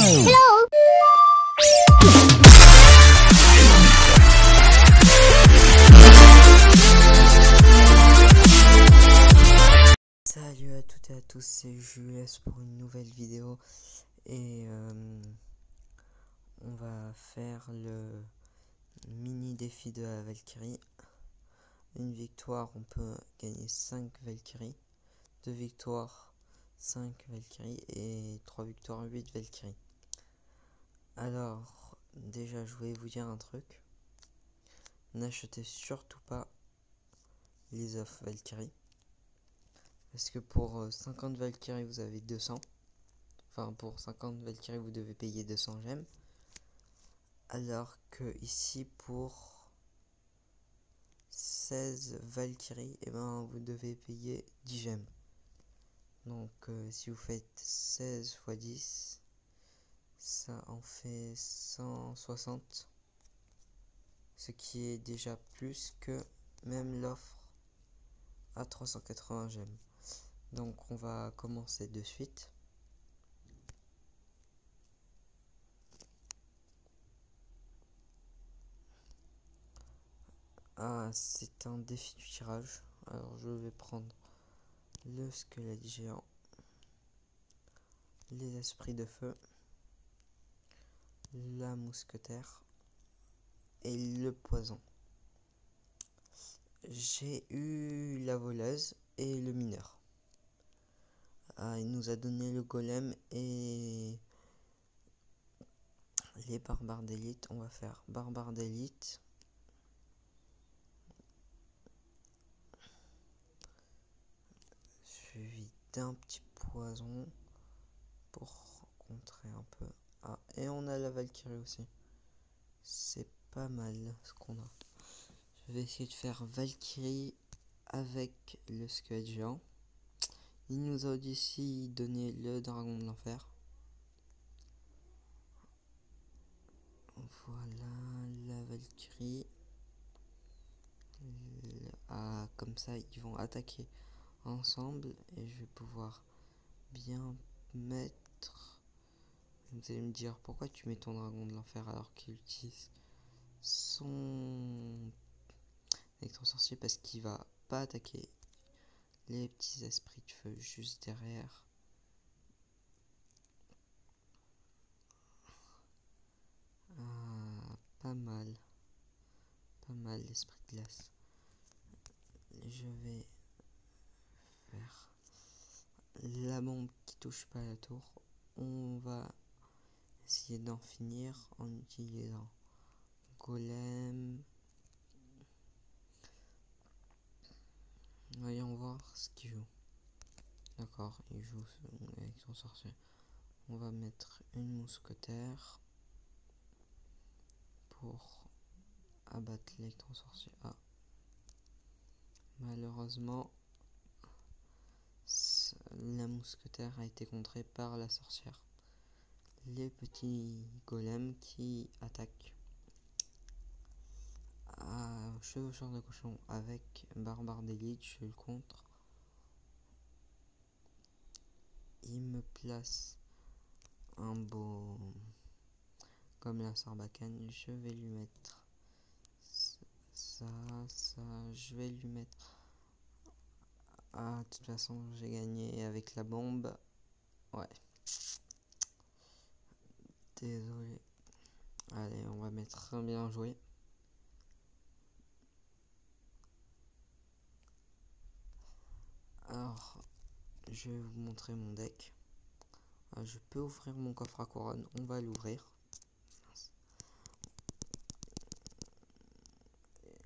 Hello. Salut à toutes et à tous, c'est Jules pour une nouvelle vidéo et on va faire le mini défi de la Valkyrie. Une victoire, on peut gagner 5 Valkyries, 2 victoires, 5 Valkyries et 3 victoires, 8 Valkyries. Alors, déjà je voulais vous dire un truc, n'achetez surtout pas les offres Valkyrie. Parce que pour 50 Valkyries vous avez 200. Enfin pour 50 Valkyries vous devez payer 200 gemmes. Alors que ici pour 16 Valkyries et ben vous devez payer 10 gemmes. Donc si vous faites 16 x 10 ça en fait 160. Ce qui est déjà plus que même l'offre à 380 gemmes. Donc on va commencer de suite. Ah, c'est un défi du tirage. Alors je vais prendre le squelette géant, les esprits de feu, la mousquetaire et le poison. J'ai eu la voleuse et le mineur. Ah, il nous a donné le golem et les barbares d'élite. On va faire barbares d'élite. Suivi d'un petit poison pour contrer un peu. Ah, et on a la Valkyrie aussi. C'est pas mal ce qu'on a. Je vais essayer de faire Valkyrie avec le squelette géant. Il nous a aussi donné le dragon de l'enfer. Voilà la Valkyrie. Ah, comme ça ils vont attaquer ensemble et je vais pouvoir bien mettre. Vous allez me dire pourquoi tu mets ton dragon de l'enfer alors qu'il utilise son électro-sorcier, parce qu'il va pas attaquer les petits esprits de feu juste derrière. Ah, pas mal l'esprit de glace. Je vais faire la bombe qui touche pas la tour. On va essayer d'en finir en utilisant golem. Voyons voir ce qu'il joue. D'accord, il joue avec son sorcier. On va mettre une mousquetaire pour abattre l'électro-sorcier. Ah, malheureusement la mousquetaire a été contrée par la sorcière. Les petits golems qui attaquent. Ah, chevaucheur de cochon avec barbare d'élite, je le contre. Il me place un beau comme la sarbacane. Je vais lui mettre ça, je vais lui mettre. Ah, de toute façon j'ai gagné avec la bombe. Ouais, désolé. Allez, on va mettre un bien joué. Alors je vais vous montrer mon deck. Je peux ouvrir mon coffre à couronne, on va l'ouvrir.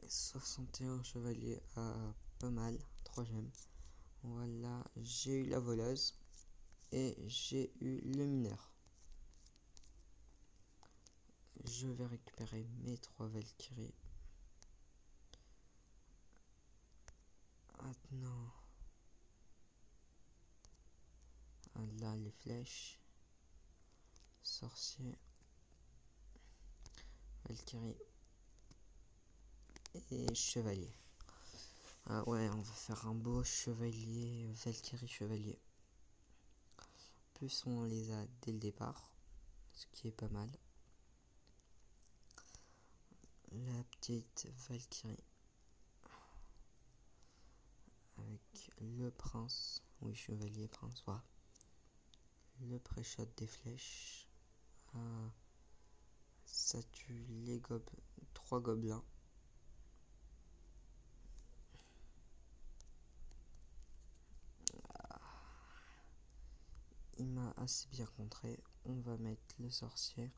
61 chevaliers à pas mal, 3 gemmes. Voilà, j'ai eu la voleuse et j'ai eu le mineur. Je vais récupérer mes 3 Valkyries. Maintenant, là les flèches, sorcier, Valkyrie et chevalier. Ah ouais, on va faire un beau chevalier, Valkyrie chevalier. Plus on les a dès le départ, ce qui est pas mal. La petite Valkyrie avec le prince, oui chevalier prince, voilà. Le pré-shot des flèches, ça tue les 3 gobelins. Il m'a assez bien contré. On va mettre le sorcier.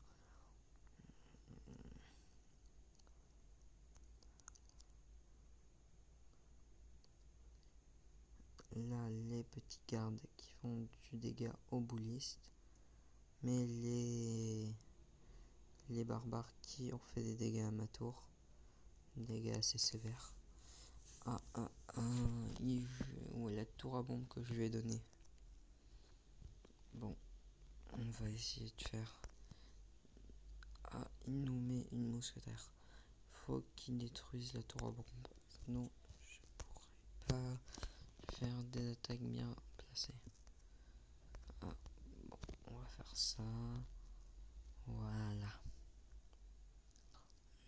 Là, les petits gardes qui font du dégât aux boulistes. Mais les barbares qui ont fait des dégâts à ma tour. Des dégâts assez sévères. Où est la tour à bombe que je lui ai donnée? Bon, on va essayer de faire. Il nous met une mousquetaire. Faut qu'il détruise la tour à bombe. Sinon, je pourrais pas faire des attaques bien placées. Bon, on va faire ça. Voilà.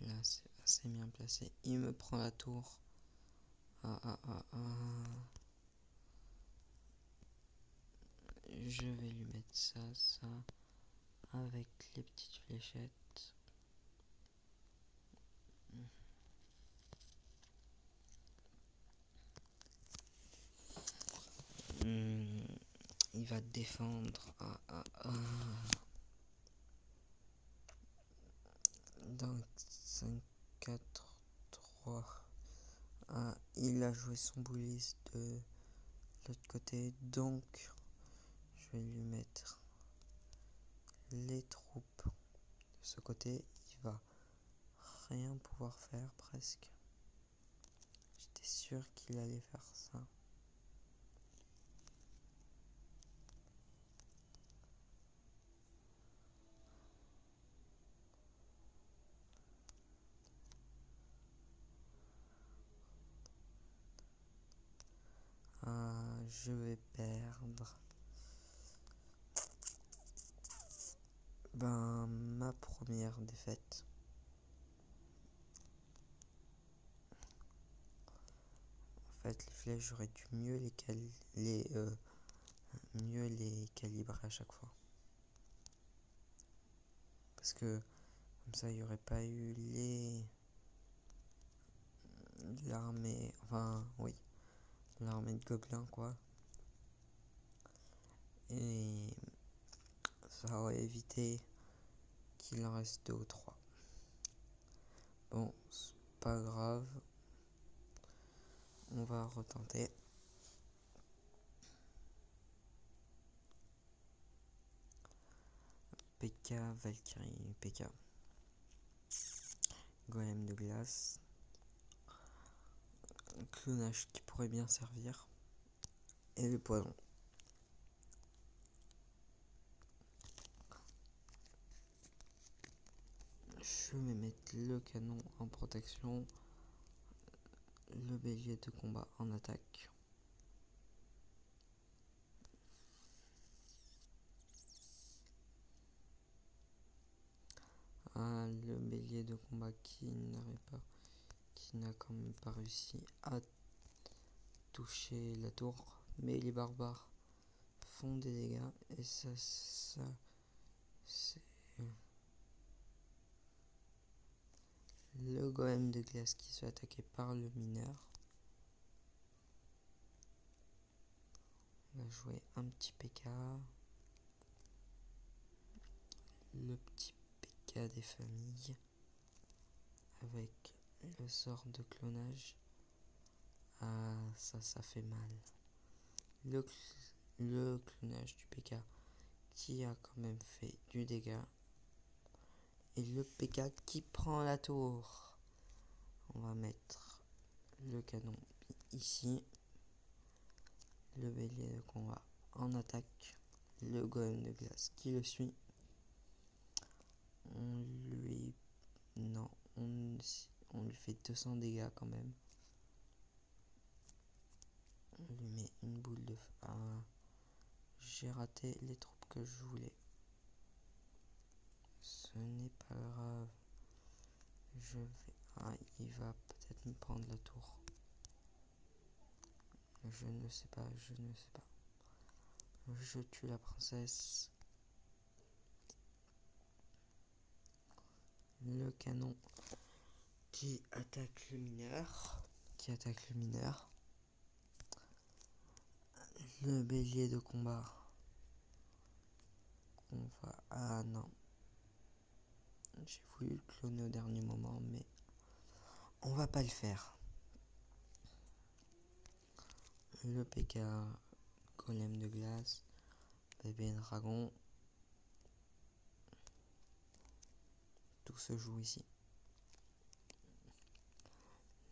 Là, c'est assez bien placé. Il me prend la tour. Je vais lui mettre ça, avec les petites fléchettes. Il va défendre. Donc 5, 4, 3. Il a joué son bouliste de l'autre côté, donc je vais lui mettre les troupes de ce côté. Il va rien pouvoir faire presque. J'étais sûr qu'il allait faire ça. Je vais perdre. Ma première défaite. En fait, les flèches, j'aurais dû mieux les calibrer à chaque fois. Parce que comme ça, il n'y aurait pas eu l'armée, l'armée de gobelins, quoi. Et ça aurait évité qu'il en reste 2 ou 3. Bon, c'est pas grave. On va retenter. PK, Valkyrie, PK. Golem de glace. Clonage qui pourrait bien servir. Et le poison. Je vais mettre le canon en protection. Le bélier de combat en attaque. Le bélier de combat qui n'a quand même pas réussi à toucher la tour, mais les barbares font des dégâts et ça c'est le golem de glace qui se fait attaquer par le mineur. On va jouer un petit PK, le petit PK des familles avec le sort de clonage. Ça fait mal. Le clonage du PK qui a quand même fait du dégât. Et le PK qui prend la tour. On va mettre le canon ici. Le bélier de combat en attaque. Le golem de glace qui le suit. On lui fait 200 dégâts quand même. On lui met une boule de feu. J'ai raté les troupes que je voulais. n'est pas grave. Je vais... Ah, il va peut-être me prendre la tour. Je ne sais pas, je ne sais pas. Je tue la princesse. Le canon qui attaque le mineur. Le bélier de combat. Ah non. J'ai voulu le cloner au dernier moment, mais on va pas le faire. Le PK, golem de glace, bébé dragon. Tout se joue ici.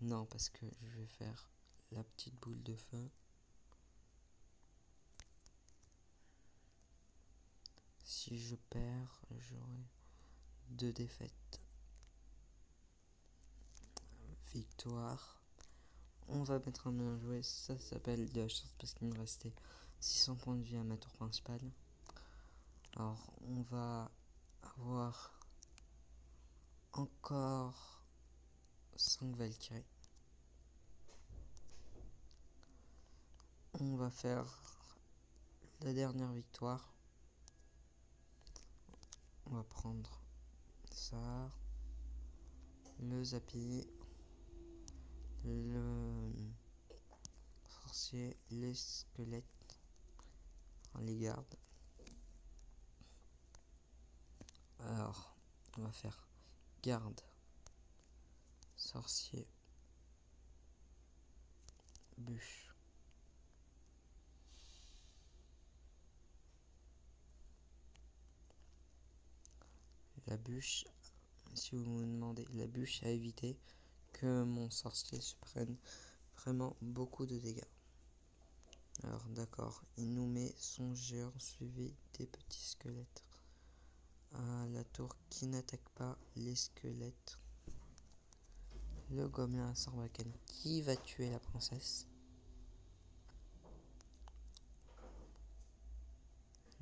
Non, parce que je vais faire la petite boule de feu. Si je perds, j'aurai 2 défaites. Victoire. On va mettre un bien joué. Ça s'appelle de la chance parce qu'il me restait 600 points de vie à ma tour principale. Alors, on va avoir encore 5 Valkyries. On va faire la dernière victoire. On va prendre ça, le zappy, le sorcier, les squelettes, enfin, les gardes. Alors, on va faire garde, sorcier, bûche. La bûche, si vous me demandez, la bûche à éviter que mon sorcier se prenne vraiment beaucoup de dégâts. Alors d'accord, il nous met son géant suivi des petits squelettes. La tour qui n'attaque pas les squelettes. Le gobelin à Sarbacane qui va tuer la princesse.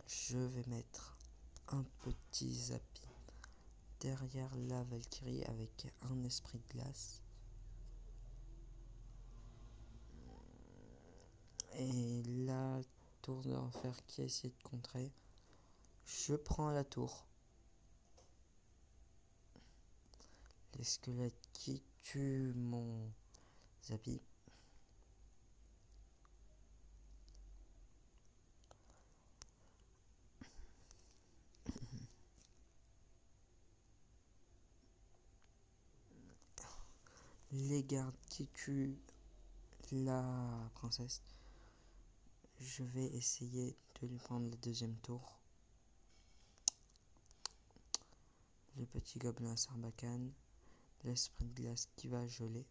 Je vais mettre un petit zappy derrière la Valkyrie avec un esprit de glace. Et la tour de l'enfer qui essaie de contrer. Je prends la tour. Les squelettes qui tuent mon zappy. Les gardes qui tuent la princesse. Je vais essayer de lui prendre le deuxième tour. Le petit gobelin à Sarbacane. L'esprit de glace qui va geler.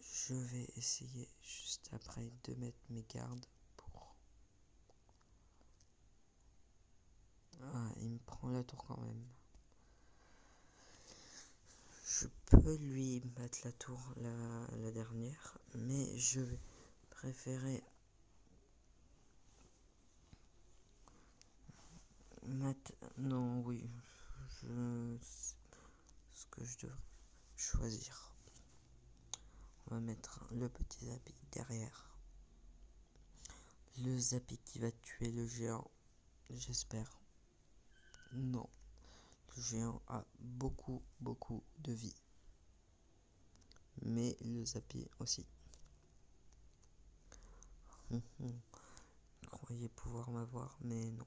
Je vais essayer juste après de mettre mes gardes pour... Ah, il me prend la tour quand même. Je peux lui battre la tour la dernière, mais je vais préférer non, oui, je sais ce que je devrais choisir. On va mettre le petit zappy derrière. Le zappy qui va tuer le géant, j'espère. Non, le géant a beaucoup de vie. Mais le zappy aussi. Croyez pouvoir m'avoir, mais non.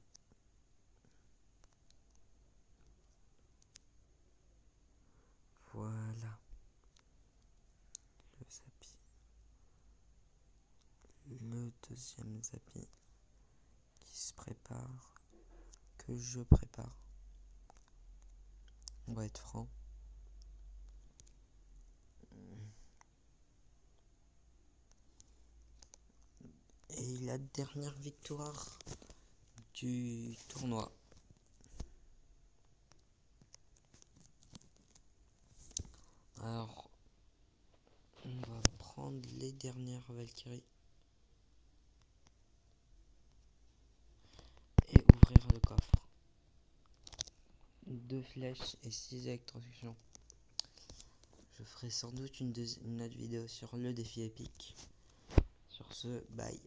Voilà. Le zappy. Le deuxième zappy qui se prépare. Que je prépare. On va être franc. Et la dernière victoire du tournoi. Alors, on va prendre les dernières Valkyries et ouvrir le coffre. 2 flèches et 6 électrocutions. Je ferai sans doute une autre vidéo sur le défi épique. Sur ce, bye.